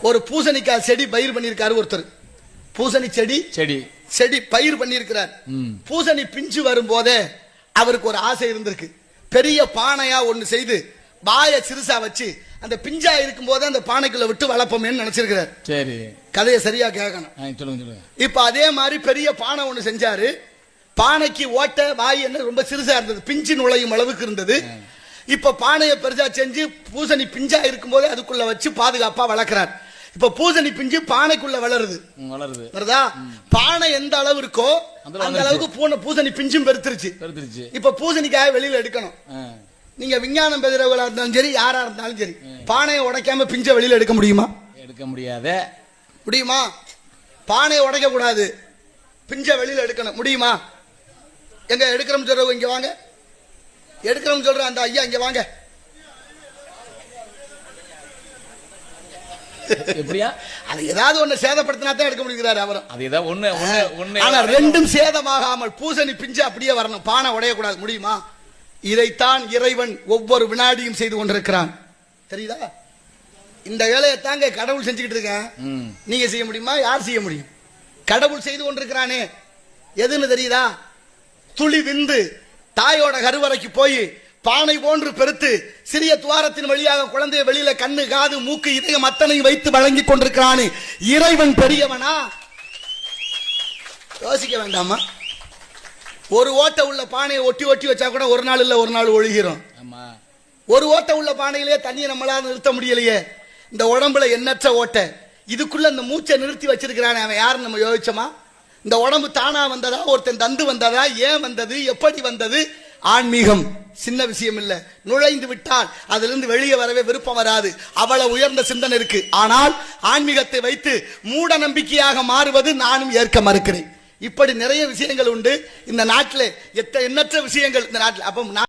ஒரு பூசணிக்காய் செடி பயிர் பண்ணியிருக்காரு ஒருத்தர். பூசணி செடி செடி பயிர் பண்ணியிருக்கிறார். பூசணி பிஞ்சு வரும் போதே அவருக்கு ஒரு ஆசை இருந்திருக்கு. பெரிய பானையா ஒண்ணு செய்து வாய சிறுசா வச்சு அந்த பிஞ்சா இருக்கும் போதே அந்த பானைக்குள்ள விட்டு வளர்ப்போமேன்னு நினைச்சிருக்கிறார். சரி, கதையை சரியா கேட்கணும். இப்ப அதே மாதிரி பெரிய பானை ஒண்ணு செஞ்சாரு. பானைக்கு ஓட்ட வாய் என்ன ரொம்ப சிறுசா இருந்தது, பிஞ்சு நுழையும் அளவுக்கு இருந்தது. இப்ப பானையை பெருசா செஞ்சு பூசணி பிஞ்சா இருக்கும் போது அதுக்குள்ள வச்சு பாதுகாப்பா வளர்க்கிறார். இப்ப பூசணி பிஞ்சு பானைக்குள்ள வளருது. வருதா? பானை எந்த அளவு இருக்கோ அந்த அளவுக்கு பூசணி பிஞ்சும் பெருத்துருச்சு. இப்ப பூசணிக்காக வெளியில எடுக்கணும். நீங்க விஞ்ஞானம் பெறுறவங்களா இருந்தாலும் சரி, யாரா இருந்தாலும் சரி, பானையை உடைக்காம பிஞ்ச வெளியில எடுக்க முடியுமா? எடுக்க முடியாது. முடியுமா? பானையை உடைக்க கூடாது, பிஞ்ச வெளியில எடுக்கணும். முடியுமா? எங்க எடுக்கிறோம் சொல்றவங்க இங்க வாங்க. எடுக்கிறோம் சொல்ற அந்த ஐயா இங்க வாங்க. எப்படியா? அது ஏதாவது ஒண்ணு சேதப்படுத்தினா தான் எடுக்க முடிகிறாரு அவரும். அது ஏதாவது ஒண்ணு ஆனா ரெண்டும் சேதமாகாமல் பூசணி பிஞ்சு அப்படியே வரணும், பானை உடையக்கூடாது. முடியுமா? இதைத்தான் இறைவன் ஒவ்வொரு வினாடியும் செய்து கொண்டிருக்கிறான். தெரியுதா? இந்த வேலையை தாங்க கடவுள் செஞ்சுக்கிட்டு இருக்கேன். நீங்க செய்ய முடியுமா? யார் செய்ய முடியும்? கடவுள் செய்து கொண்டிருக்கிறானே. எதுன்னு தெரியுதா? துளி விந்து தாயோட கருவறைக்கு போய் பானை போன்று பெருத்து சிறிய துவாரத்தின் வழியாக குழந்தைய வெளியில கண்ணு காது மூக்கு இதயம் அத்தனையும் வைத்து வழங்கி கொண்டிருக்கிறானே. இறைவன் பெரியவனா? யோசிக்க வேண்டாமா? ஒரு ஓட்ட உள்ள பானையை ஒட்டி ஒட்டி வச்சா கூட ஒரு நாள் இல்ல ஒரு நாள் ஒழுகிறோம். ஒரு ஓட்ட உள்ள பானையிலேயே தண்ணியை நம்மளால நிறுத்த முடியலையே. இந்த உடம்புல எண்ணற்ற ஓட்டை, இதுக்குள்ள இந்த மூச்சை நிறுத்தி வச்சிருக்கிறானே அவன் யாருன்னு நம்ம யோசிச்சோமா? இந்த உடம்பு தானா வந்ததா, ஒருத்தன் தந்து வந்ததா, ஏன் வந்தது, எப்படி வந்தது? ஆன்மீகம் சின்ன விஷயம் இல்ல. நுழைந்து விட்டால் அதிலிருந்து வெளியே வரவே விருப்பம் வராது. அவ்வளவு உயர்ந்த சிந்தனை இருக்கு. ஆனால் ஆன்மீகத்தை வைத்து மூட நம்பிக்கையாக மாறுவது நானும் ஏற்க மறுக்கிறேன். இப்படி நிறைய விஷயங்கள் உண்டு இந்த நாட்டில். எண்ணற்ற விஷயங்கள் இந்த நாட்டில். அப்ப